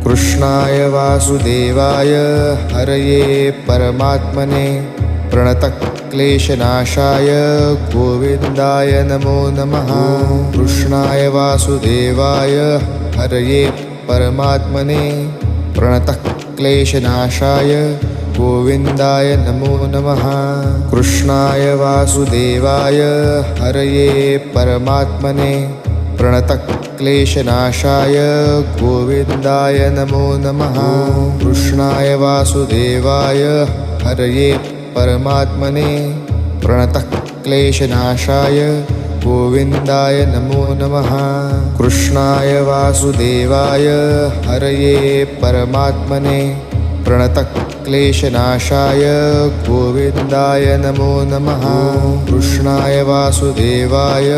कृष्णाय वासुदेवाय हरये परमात्मने प्रणतक्लेशनाशाय गोविन्दाय नमो नमः। कृष्णाय वासुदेवाय हरये परमात्मने प्रणतक्लेशनाशाय गोविन्दाय नमो नमः। कृष्णाय वासुदेवाय हरये परमात्मने प्रणतक्लेशनाशाय गोविन्दाय नमो नमः। कृष्णाय वासुदेवाय हरये परमात्मने प्रणतक्लेशनाशाय गोविन्दाय नमो नमः। कृष्णाय वासुदेवाय हरये परमात्मने प्रणतक्लेशनाशाय गोविन्दाय नमो नमः। कृष्णाय वासुदेवाय